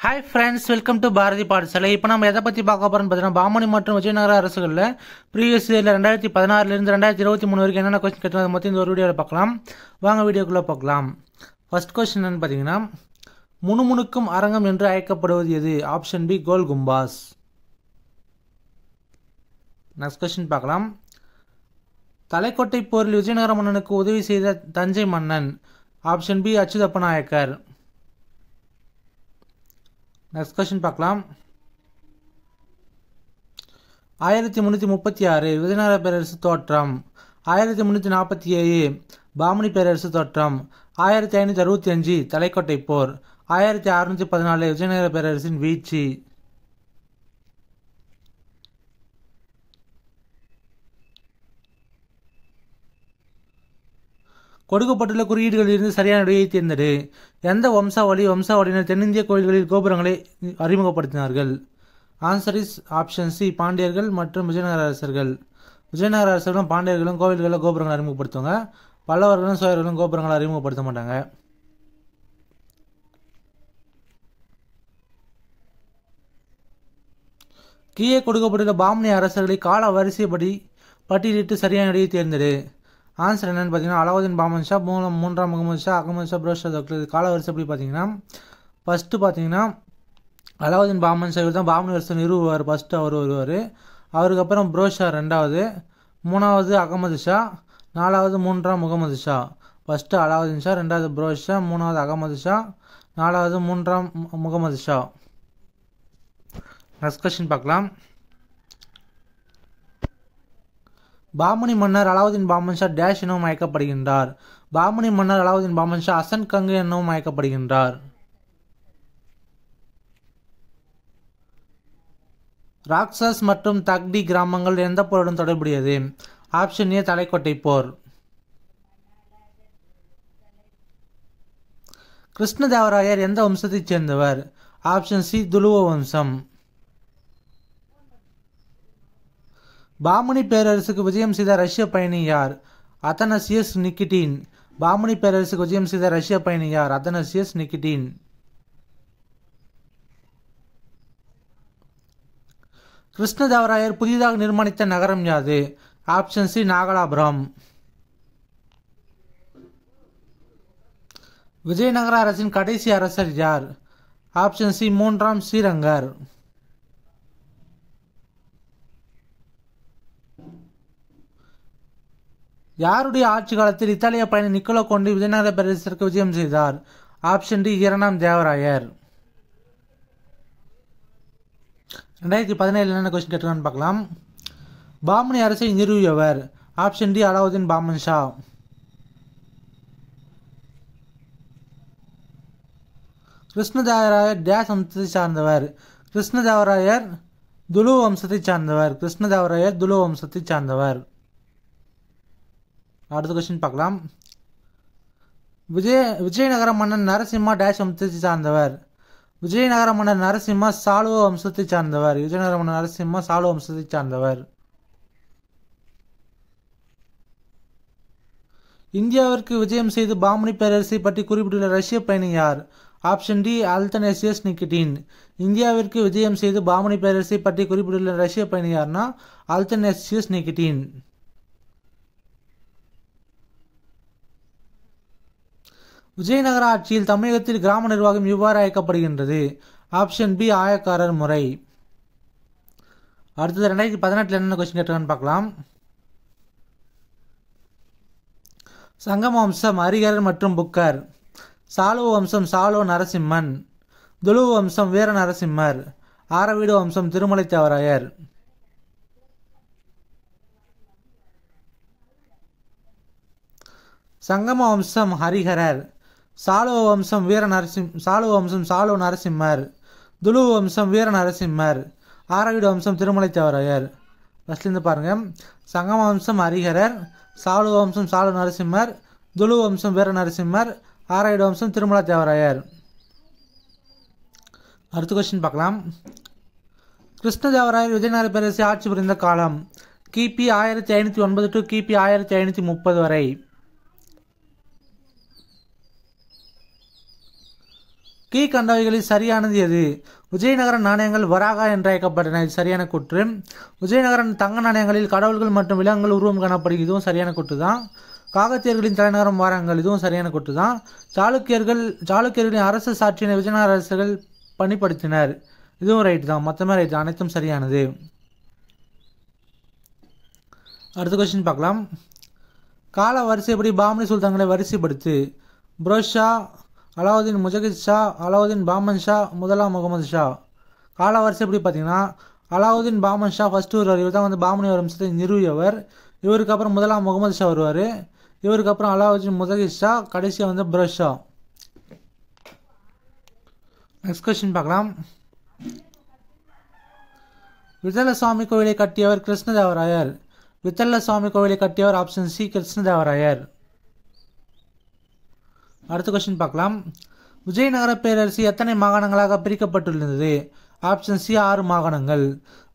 Hi friends, welcome to Bharathi Padasalai. இப்போ நம்ம எதை பற்றி பார்க்க போகிறோம்னு பார்த்தீங்கன்னா, பாமணி மற்றும் விஜயநகர அரசுகளில் ப்ரீவியஸ் இயரில் 2016 2023 வரைக்கும் என்னென்ன கொஸ்டின் கேட்டோம் அதை மொத்தம் இந்த ஒரு வீடியோவில் பார்க்கலாம். வாங்க வீடியோக்குள்ளே பார்க்கலாம். ஃபர்ஸ்ட் கொஸ்டின் என்னன்னு பார்த்தீங்கன்னா, முணுமுணுக்கும் அரங்கம் என்று அழைக்கப்படுவது எது? Option B Gol Gumbaz. Next question பார்க்கலாம். தலைக்கோட்டை போரில் விஜயநகர மன்னனுக்கு உதவி செய்த தஞ்சை மன்னன். Option B Achuthappa Nayakar. Next question பார்க்கலாம். 1336 விஜயநகர பேரரசு தோற்றம். 1347 பாமணி பேரரசு தோற்றம். 1565 தலைக்கோட்டை போர். 1614 விஜயநகர பேரரசின் வீழ்ச்சி. கொடுக்கப்பட்டுள்ள குறியீடுகளில் இருந்து சரியான விடையை தேர்ந்தெடு. எந்த வம்சாவளியினர் தென்னிந்திய கோயில்களில் கோபுரங்களை அறிமுகப்படுத்தினார்கள்? ஆன்சர் இஸ் ஆப்ஷன் சி பாண்டியர்கள் மற்றும் விஜயநகர அரசர்கள். விஜயநகர அரசர்களும் பாண்டியர்களும் கோவில்களில் கோபுரங்களை அறிமுகப்படுத்துவாங்க. பல்லவர்களும் சோழர்களும் கோபுரங்களை அறிமுகப்படுத்த மாட்டாங்க. கீழே கொடுக்கப்பட்டுள்ள பாமணி அரசர்களை கால வரிசைப்படி பட்டியலிட்டு சரியான விடையை தேர்ந்தெடு. ஆன்சர் என்னன்னு பார்த்தீங்கன்னா, அலாவுதீன் பாமன் ஷா, மூன்றாம் முகமது ஷா, அகமது ஷா, பிரோஸ் ஷா தோக்லது. கால வரிசை எப்படி பார்த்தீங்கன்னா, ஃபஸ்ட்டு பார்த்தீங்கன்னா அலாவுதீன் பாமன் ஷா இவர் தான் பாமணி வருஷம் நிறுவுவார். ஃபஸ்ட்டு அவர் வருவார். அவருக்கு அப்புறம் பிரோஸ் ஷா 2வது, 3வது அகமது ஷா, 4வது மூன்றாம் முகமது ஷா. ஃபஸ்ட்டு அலாவுதீன் ஷா, 2வது பிரோஸ் ஷா, 3வது அகமது ஷா, 4வது மூன்றாம் முகமது ஷா. நெக்ஸ்ட் கொஸ்டின் பார்க்கலாம். பாமணி மன்னர் அலாவுதீன் பாமன் ஷா டேஷ் எனவும் அழைக்கப்படுகின்றார். பாமணி மன்னர் அலாவுதீன் பாமன் ஷா அசன் கங்கு எனவும் அழைக்கப்படுகின்றார். ராக்சஸ் மற்றும் தக்டி கிராமங்கள் எந்த போருடன் தொடர்புடையது? ஆப்ஷன் ஏ தலைக்கோட்டை போர். கிருஷ்ணதேவராயர் எந்த வம்சத்தைச் சேர்ந்தவர்? ஆப்ஷன் சி துலுவ வம்சம். பாமணி பேரரசுக்கு விஜயம் செய்த ரஷ்ய பயணி யார்? அத்தனசியஸ் நிக்கிட்டின். பாமணி பேரரசுக்கு விஜயம் செய்த ரஷ்ய பயணி யார்? அத்தனசியஸ் நிக்கிட்டின். கிருஷ்ணதேவராயர் புதிதாக நிர்மாணித்த நகரம் யாது? Option C Nagalapuram. விஜயநகர அரசின் கடைசி அரசர் யார்? ஆப்ஷன் சி மூன்றாம் ஸ்ரீரங்கர். யாருடைய ஆட்சி காலத்தில் இத்தாலிய பயணி நிக்கோலோ கொண்டி விஜயநகர பேரரசிற்கு விஜயம் செய்தார்? ஆப்ஷன் டி 2ஆம் தேவராயர். 2017 என்னென்ன கொஸ்டின் கேட்டுருக்கான்னு பார்க்கலாம். பாமணி அரசை நிறுவியவர்? Option D Alauddin Bahman Shah. Krishnadevaraya dash வம்சத்தை சார்ந்தவர்? கிருஷ்ணதேவராயர் துலுவ வம்சத்தை சார்ந்தவர். கிருஷ்ணதேவராயர் துலுவ வம்சத்தை சார்ந்தவர். அடுத்த கொஸ்டின் பார்க்கலாம். விஜயநகர மன்னன் நரசிம்மா டேஷ் வம்சத்தை சார்ந்தவர்? விஜயநகர மன்னர் நரசிம்மா சாளுவ வம்சத்தை சார்ந்தவர். விஜயநகர மன்னர் நரசிம்மா சாளுவ வம்சத்தை சார்ந்தவர். இந்தியாவிற்கு விஜயம் செய்து பாமணி பேரரசை பற்றி குறிப்பிட்டுள்ள ரஷ்ய பயணி யார்? Option D Athanasius Nikitin. இந்தியாவிற்கு விஜயம் செய்து பாமணி பேரரசை பற்றி குறிப்பிட்டுள்ள ரஷ்ய பயணி யார்னா அல்தனேசியஸ் நிக்கிட்டின். விஜயநகர ஆட்சியில் தமிழகத்தில் கிராம நிர்வாகம் இவ்வாறு அழைக்கப்படுகின்றது? ஆப்ஷன் பி ஆயக்காரர் முறை. அடுத்தது 2018 என்னென்ன கொஸ்டின் கேட்டான்னு பார்க்கலாம். சங்கம வம்சம் ஹரிஹரர் மற்றும் புக்கர். சாளுவ வம்சம் சாளுவ நரசிம்மன். துலுவ வம்சம் வீர நரசிம்மர். ஆரவீடு வம்சம் திருமலை தேவராயர். சங்கம வம்சம் ஹரிஹரர். சாளுவ வம்சம் சாளுவ நரசிம்மர். துலுவ வம்சம் வீர நரசிம்மர். ஆரவீடு வம்சம் திருமலை தேவராயர். ஃபர்ஸ்ட்லேருந்து பாருங்க. சங்கம வம்சம் ஹரிஹரர், சாளுவ வம்சம் சாளுவ நரசிம்மர், துலுவ வம்சம் வீர நரசிம்மர், ஆரவீடு வம்சம் திருமலை தேவராயர். அடுத்த கொஸ்டின் பார்க்கலாம். கிருஷ்ணதேவராயர் விஜயநகர பேரரசை ஆட்சி புரிந்த காலம்? கிபி 1509 டு கிபி 1530 வரை. கீழ்கண்டவைகளில் சரியானது எது? விஜயநகர நாணயங்கள் வராகா என்று அழைக்கப்பட்டன. இது சரியான கூற்று. விஜயநகர தங்க நாணயங்களில் கடவுள்கள் மற்றும் விலங்குகள் உருவம் காணப்படுகிறது. இதுவும் சரியான கூற்று தான். காகத்தியர்களின் தலைநகரம் வாராங்கல். இதுவும் சரியான கூற்று தான். சாளுக்கியர்களின் அரசு சாட்சியினை விஜயநகர அரசர்கள் பணிப்படுத்தினர். இதுவும் ரைட் தான். மொத்தமே ரைட் தான். அனைத்தும் சரியானது. அடுத்த கொஸ்டின் பார்க்கலாம். கால வரிசைப்படி பாமனி சுல்தான்களை வரிசைப்படுத்து. புரோஷா, அலாவுதீன் முஜகித் ஷா, அலாவுதீன் பாமன் ஷா, முதலாம் முகமது ஷா. கால வரிசைப்படி பார்த்தீங்கன்னா அலாவுதீன் பாமன் ஷா ஃபர்ஸ்ட் வருவார். இவர் தான் பாமனி வம்சத்தை நிறுவியவர். இவருக்கு அப்புறம் முதலாம் முகமது ஷா வருவார். இவருக்கு அப்புறம் அலாவுதீன் முஜகித் ஷா, கடைசியாக புரோஷா. நெக்ஸ்ட் கொஸ்டின் பார்க்கலாம். வித்தல சுவாமி கோவிலை கட்டியவர் கிருஷ்ணதேவராயர். வித்தல சுவாமி கோவிலை கட்டியவர் ஆப்ஷன் சி கிருஷ்ணதேவராயர். அடுத்த கொஸ்டின் பார்க்கலாம். விஜயநகர பேரரசு எத்தனை மாகாணங்களாக பிரிக்கப்பட்டுள்ளது? ஆப்ஷன் சி 6 மாகாணங்கள்.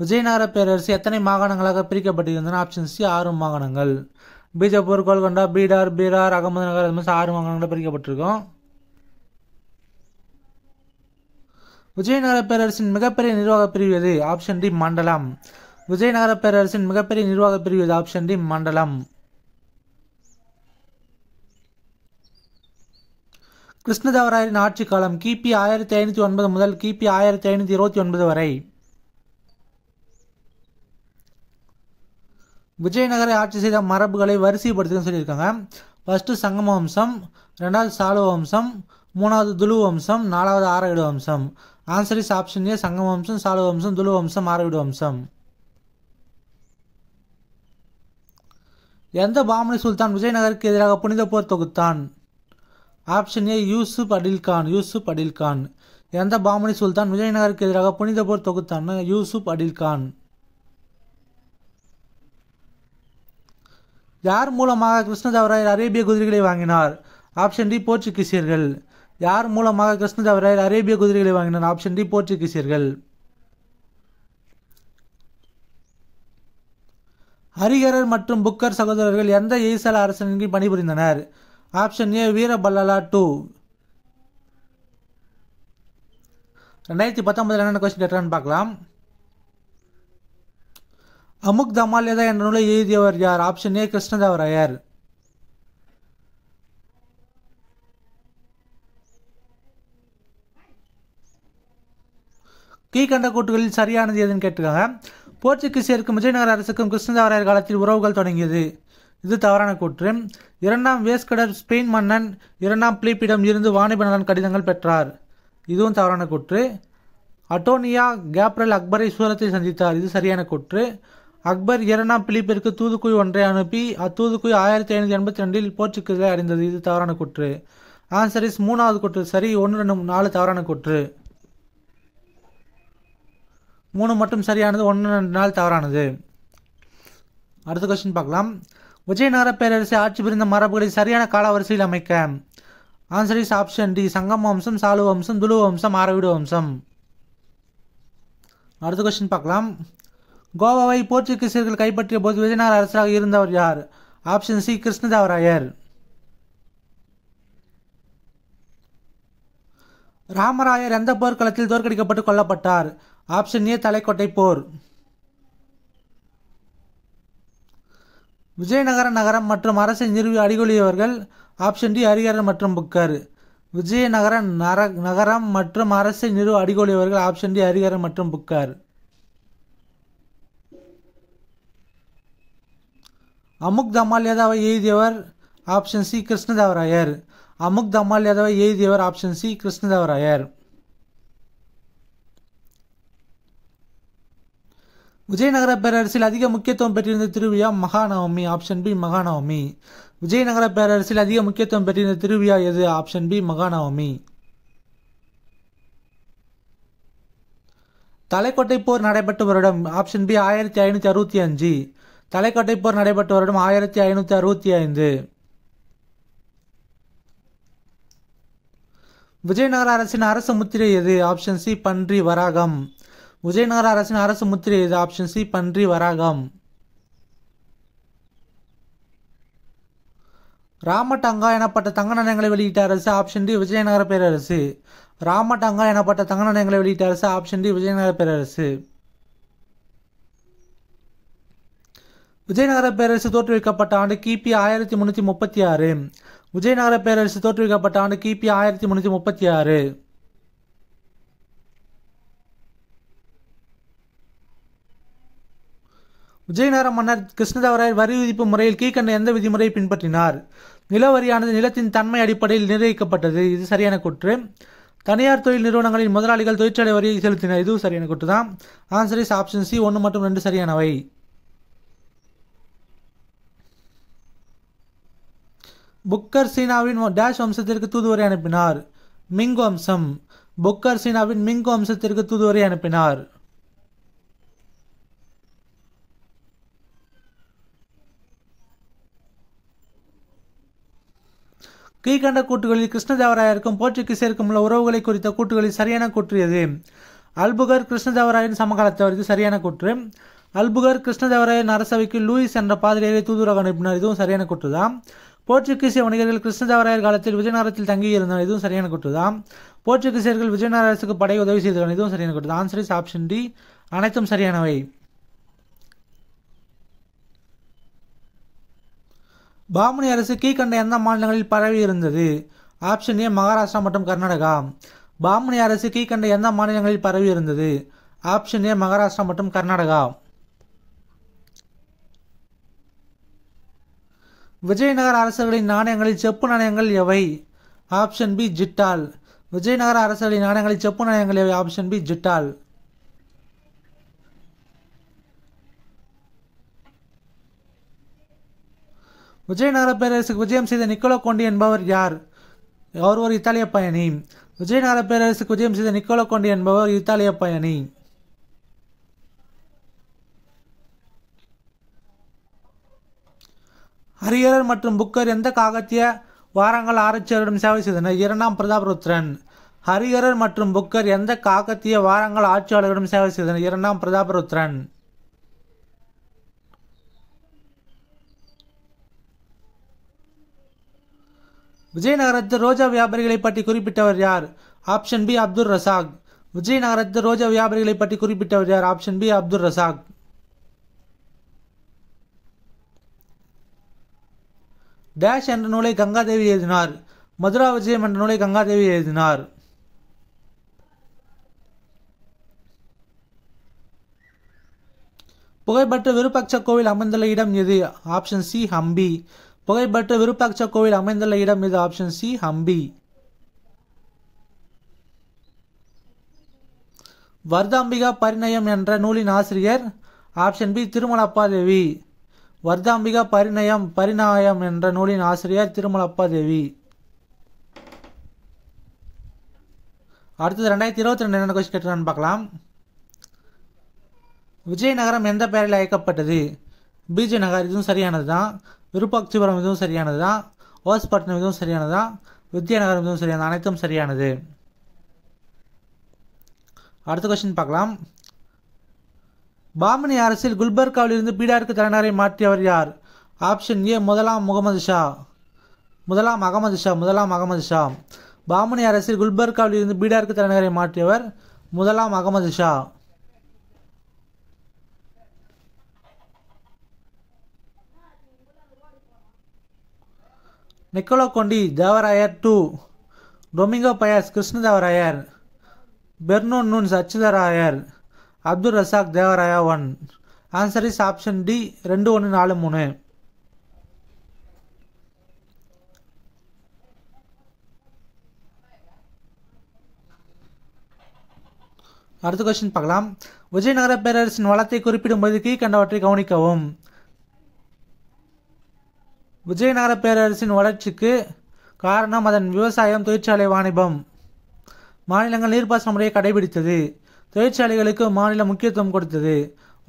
விஜயநகர பேரரசு எத்தனை மாகாணங்களாக பிரிக்கப்பட்டிருந்தன? ஆப்ஷன் சி 6 மாகாணங்கள். பீஜப்பூர், கோல்கொண்டா, பீடார், பீரார், அகமது நகர், அது மாதிரி 6 மாகாணங்களாக பிரிக்கப்பட்டிருக்கும். விஜயநகர பேரரசின் மிகப்பெரிய நிர்வாக பிரிவு எது? ஆப்ஷன் டி மண்டலம். விஜயநகர பேரரசின் மிகப்பெரிய நிர்வாக பிரிவு எது? ஆப்ஷன் டி மண்டலம். கிருஷ்ணதேவராயரின் ஆட்சி காலம் கிபி 1509 முதல் கிபி 1529 வரை. விஜயநகரை ஆட்சி செய்த மரபுகளை வரிசைப்படுத்துன்னு சொல்லியிருக்காங்க. ஃபர்ஸ்ட் சங்கம வம்சம், 2வது சாளுவ வம்சம், 3வது துலு வம்சம், 4வது ஆரவிடு வம்சம். ஆன்சர் இஸ் ஆப்ஷன் ஏ சங்கம வம்சம், சாளுவ வம்சம், துலு வம்சம், ஆரவிடு வம்சம். எந்த பாமனி சுல்தான் விஜயநகருக்கு எதிராக புனித போர் தொகுத்தான்? Option A Yusuf Adilkhan. யூசுப் அடில்கான். எந்த பாமனி சுல்தான் விஜயநகருக்கு எதிராக புனித போர் தொகுத்தான்? யூசுப் அடில்கான். யார் மூலமாக கிருஷ்ணதேவராயர் அரேபிய குதிரைகளை வாங்கினார்? ஆப்ஷன் டி போர்ச்சுகீசியர்கள். யார் மூலமாக கிருஷ்ணதேவராயர் அரேபிய குதிரைகளை வாங்கினார்? Option D போர்ச்சுகீசியர்கள். ஹரிஹரர் மற்றும் புக்கர் சகோதரர்கள் எந்த எய்சல அரசனின் பணிபுரிந்தனர்? Option A வீரபல்லலா 2. 2019 என்னென்ன கொஸ்டின் கேட்டான்னு பார்க்கலாம். அமுக் தமால்யதா என்ற நூலை எழுதியவர் யார்? Option A Krishnadevarayar. கீழ்கண்ட கூட்டுகளில் சரியானது எதுன்னு கேட்டிருக்காங்க. போர்ச்சுகீசியருக்கும் விஜயநகர அரசுக்கும் கிருஷ்ணதேவராயர் காலத்தில் உறவுகள் தொடங்கியது. இது தவறான கூற்று. 2ஆம் வேஸ்கடர் ஸ்பெயின் மன்னன் 2ஆம் பிலிப்பிடம் இருந்து வாணிப நலன் கடிதங்கள் பெற்றார். இதுவும் தவறான கூற்று. அட்டோனியா கேப்ரல் அக்பரை சூரத்தை சந்தித்தார். இது சரியான கூற்று. அக்பர் 2ஆம் பிலிப்பிற்கு தூதுக்குழி ஒன்றை அனுப்பி அத்தூதுக்குழி 1582 போர்ச்சுகீசரை அடைந்தது. இது தவறான கூற்று. ஆன்சர் இஸ் 3வது கூற்று சரி. 1, 2, 4 தவறான கூற்று. 3 மட்டும் சரியானது, 1, 2, 4 தவறானது. அடுத்த கொஸ்டின் பார்க்கலாம். விஜயநகர பேரரசை ஆட்சி புரிந்த மரபுகளை சரியான காலவரிசையில் அமைக்க. ஆன்சர் இஸ் ஆப்ஷன் டி சங்கம வம்சம், சாளுவ வம்சம், துலு வம்சம், ஆரவிடு வம்சம். அடுத்த கொஸ்டின் பார்க்கலாம். கோவாவை போர்ச்சுகீசியர்கள் கைப்பற்றிய போது விஜயநகர அரசராக இருந்தவர் யார்? Option C Krishnadevarayar. ராமராயர் எந்த போர்க்களத்தில் தோற்கடிக்கப்பட்டு கொல்லப்பட்டார்? ஆப்ஷன் ஏ தலைக்கோட்டை போர். விஜயநகர நகரம் மற்றும் அரசை நிறுவி அடிகொலியவர்கள். ஆப்ஷன் டி ஹரிஹரர் மற்றும் புக்கர். விஜயநகர நகரம் மற்றும் அரசை நிறுவ அடிகொலியவர்கள். ஆப்ஷன் டி ஹரிஹரர் மற்றும் புக்கர். அமுக் தமால்யதாவை எழுதியவர். Option C Krishnadevarayar. அமுக் தமால்யதாவை எழுதியவர். Option C Krishnadevarayar. விஜயநகர பேரரசில் அதிக முக்கியத்துவம் பெற்றிருந்த திருவிழா மகாநவமி. Option B மகாநவமி. விஜயநகர பேரரசில் அதிக முக்கியத்துவம் பெற்றிருந்த திருவிழா எது? Option B மகாநவமி. தலைக்கோட்டை போர் நடைபெற்ற வருடம். Option B 1565. தலைக்கோட்டை போர் நடைபெற்ற வருடம் 1565. விஜயநகர அரசின் அரசு முத்திரை எது? ஆப்ஷன் சி பன்றி வராகம். விஜயநகர அரசின் அரசு முத்திரை எது? ஆப்ஷன் சி பன்றி வராகம். ராமட்டங்கா எனப்பட்ட தங்க நாணயங்களை வெளியிட்ட அரசு. ஆப்ஷன் டி விஜயநகர பேரரசு. ராமடங்கா எனப்பட்ட தங்க நாணயங்களை வெளியிட்ட அரசு ஆப்ஷன் டி விஜயநகர பேரரசு. விஜயநகர பேரரசு தோற்றுவிக்கப்பட்ட ஆண்டு கிபி 1336. விஜயநகர பேரரசு தோற்றுவிக்கப்பட்ட ஆண்டு கிபி 1336. விஜயநகர மன்னர் கிருஷ்ணதேவராயர் வரி விதிப்பு முறையில் கீழ்கண்ட எந்த விதிமுறையை பின்பற்றினார்? நிலவரியானது நிலத்தின் தன்மை அடிப்படையில் நிர்ணயிக்கப்பட்டது. இது சரியான கூற்று. தனியார் தொழில் நிறுவனங்களின் முதலாளிகள் தொழிற்சாலை வரியை செலுத்தினர். இதுவும் சரியான கூற்று தான். ஆன்சர் இஸ் ஆப்ஷன் சி 1 மற்றும் 2 சரியானவை. புக்கர் சீனாவின் டேஷ் வம்சத்திற்கு தூதுவரை அனுப்பினார். மிங் வம்சம். புக்கர் சீனாவின் மிங் வம்சத்திற்கு தூதுவரை அனுப்பினார். கீழ்கண்ட கூற்றுகளில் கிருஷ்ணதேவராயருக்கும் போர்ச்சுகீசியருக்கும் உள்ள உறவுகளை குறித்த கூற்றுகளில் சரியான கூற்று எது? அல்புகர் கிருஷ்ணதேவராயரின் சமகாலத்தவர். இது சரியான கூற்று. அல்புகர் கிருஷ்ணதேவராயரின் அரசவைக்கு லூயிஸ் என்ற பாதிரியாரை தூதுவராக அனுப்பினார். இதுவும் சரியான கூற்று தான். போர்ச்சுகீசிய வணிகர்கள் கிருஷ்ணதேவராயர் காலத்தில் விஜயநகரத்தில் தங்கியிருந்தனர். இதுவும் சரியான கூற்று தான். போர்ச்சுகீசியர்கள் விஜயநகர அரசுக்கு படை உதவி செய்தனர். இதுவும் சரியான கூற்று தான். ஆன்சர் இஸ் ஆப்ஷன் டி அனைத்தும் சரியானவை. பாமனி அரசு கீழ்கண்ட எந்த மாநிலங்களில் பரவி இருந்தது? ஆப்ஷன் ஏ மகாராஷ்டிரா மற்றும் கர்நாடகா. பாமனி அரசு கீழ்கண்ட எந்த மாநிலங்களில் பரவி இருந்தது? ஆப்ஷன் ஏ மகாராஷ்டிரா மற்றும் கர்நாடகா. விஜயநகர அரசர்களின் நாணயங்களில் செப்பு நாணயங்கள் எவை? Option B jital. விஜயநகர அரசர்களின் நாணயங்களில் செப்பு நாணயங்கள் எவை? Option B jital. விஜயநகர பேரரசுக்கு விஜயம் செய்த நிக்கோலோ கோண்டி என்பவர் யார்? அவர் ஒரு இத்தாலிய பயணி. விஜயநகர பேரரசுக்கு விஜயம் செய்த நிக்கோலோ கோண்டி என்பவர் இத்தாலிய பயணி. ஹரிஹரர் மற்றும் புக்கர் எந்த காகத்திய வாரங்கள் ஆராய்ச்சியாளரிடம் சேவை செய்தனர்? 2ஆம் பிரதாபருத்ரன். ஹரிஹரர் மற்றும் புக்கர் எந்த காகத்திய வாரங்கள் ஆட்சியாளரிடம் சேவை செய்தனர்? 2ஆம் பிரதாபருத்ரன். விஜயநகரத்து ரோஜா வியாபாரிகளை பற்றி குறிப்பிட்டவர் யார்? Option B Abdul Razzaq. விஜயநகரத்து ரோஜா வியாபாரிகளை பற்றி குறிப்பிட்டவர் யார்? Option B Abdul Razzaq. Dash என்ற நூலை கங்காதேவி எழுதினார். மதுரா விஜயம் என்ற நூலை கங்காதேவி எழுதினார். புகைப்பெற்ற விருப்பாட்ச கோவில் அமைந்துள்ள இடம் எது? Option C Hampi. புகைப்பெற்ற விருப்பாட்ச கோவில் அமைந்துள்ள இடம் எது? Option C Hampi. வர்தாம்பிகா பரிணயம் என்ற நூலின் ஆசிரியர்? Option B திருமலப்பாதேவி. வர்தாம்பிகா பரிணாயம் என்ற நூலின் ஆசிரியர் திருமலப்பாதேவி. அடுத்தது 2022 என்ன கொஸ்டின் கேட்டுருக்கான்னு பார்க்கலாம். விஜயநகரம் எந்த பெயரில் அழைக்கப்பட்டது? பீஜநகர். இதுவும் சரியானது தான். விருப்பாட்சிபுரம் இதுவும் சரியானது தான். ஓஸ்பட்டினம் இதுவும் சரியானது தான். வித்யாநகரம் இதுவும் சரியானது. அனைத்தும் சரியானது. அடுத்த கொஸ்டின் பார்க்கலாம். பாமனி அரசில் குல்பர்காவிலிருந்து பீடாருக்கு தலைநகரை மாற்றியவர் யார்? ஆப்ஷன் ஏ முதலாம் அகமது ஷா. பாமனி அரசில் குல்பர்காவிலிருந்து பீடாருக்கு தலைநகரை மாற்றியவர் முதலாம் Ahmad Shah. Niccolo Conti Devaraya 2, Domingo Paes Krishnadevaraya, Fernao Nunes Achyutaraya, Abdul Razzaq Devaraya 1. Answer is option D 2, 1, 4, 3. அடுத்த கொஸ்டின் பார்க்கலாம். விஜயநகர பேரரசின் வளத்தை குறிப்பிடும்போது கீழ்கண்டவற்றை கவனிக்கவும். விஜயநகர பேரரசின் வளர்ச்சிக்கு காரணம் அதன் விவசாயம், தொழிற்சாலை, வாணிபம். மாநிலங்கள் நீர்ப்பாசன முறையை கடைபிடித்தது. தொழிற்சாலைகளுக்கு மாநிலம் முக்கியத்துவம் கொடுத்தது.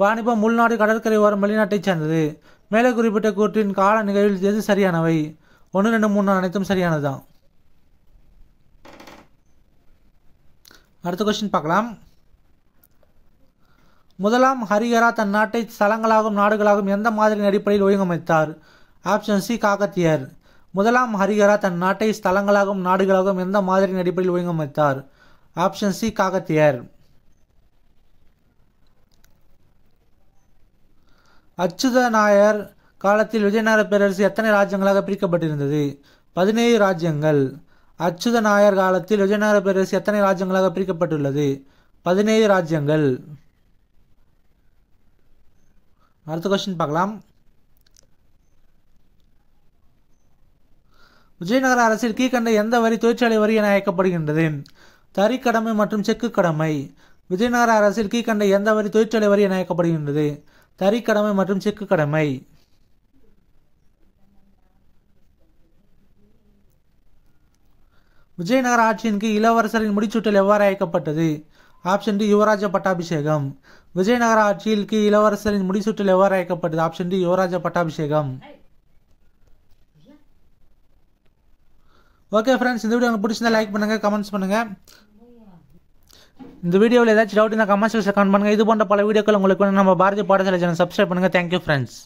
வாணிபம் உள்நாடு, கடற்கரை ஓரம், வெளிநாட்டைச் சேர்ந்தது. மேலே குறிப்பிட்ட கூற்றின் கால நிகழ்வில் எது சரியானவை? 1, 2, 3 அனைத்தும் சரியானதுதான். அடுத்த கொஸ்டின் பார்க்கலாம். முதலாம் ஹரிஹரா தன் நாட்டை ஸ்தலங்களாகவும் நாடுகளாகவும் எந்த மாதிரியின் அடிப்படையில் ஒழுங்கமைத்தார்? Option C காகத்தியர். முதலாம் ஹரிஹரா தன் நாட்டை ஸ்தலங்களாகவும் நாடுகளாகவும் எந்த மாதிரியின் அடிப்படையில் ஒழுங்கமைத்தார்? Option C காகத்தியர். அச்சுத நாயர் காலத்தில் விஜயநகர பேரரசு எத்தனை ராஜ்யங்களாக பிரிக்கப்பட்டிருந்தது? 17 ராஜ்யங்கள். அச்சுத நாயர் காலத்தில் விஜயநகர பேரரசு எத்தனை ராஜ்யங்களாக பிரிக்கப்பட்டுள்ளது? 17 ராஜ்யங்கள். அடுத்த கொஸ்டின் பார்க்கலாம். விஜயநகர அரசில் கீழ்கண்ட எந்த வரி தொழிற்சாலை வரி என அழைக்கப்படுகின்றது? தறி கடமை மற்றும் செக்கு கடமை. விஜயநகர அரசில் கீழ்கண்ட எந்த வரி தொழிற்சாலை வரி என அழைக்கப்படுகின்றது? தறி கடமை மற்றும் செக்கு கடமை. விஜயநகர ஆட்சியின் கீழ் இளவரசரின் முடிசூட்டல் எவ்வாறு அழைக்கப்பட்டது? ஆப்ஷன் டி யுவராஜ பட்டாபிஷேகம். விஜயநகர ஆட்சியில் கீழ் இளவரசரின் முடிசூட்டல் எவ்வாறு அழைக்கப்பட்டது? ஆப்ஷன் டி யுவராஜ பட்டாபிஷேகம். ஓகே ஃப்ரெண்ட்ஸ், இந்த வீடியோ உங்களுக்கு பிடிச்சிருந்தா லைக் பண்ணுங்கள், கமெண்ட்ஸ் பண்ணுங்கள். இந்த வீடியோவில் ஏதாச்சும் டவுட் இருந்தால் கமெண்ட் செக்ஷனில் கமெண்ட் பண்ணுங்கள். இது போன்ற பல வீடியோக்கள் உங்களுக்கு நம்ம பாரதிய பாடசாலை சேனல் சப்ஸ்கிரைப் பண்ணுங்கள். Thank you friends.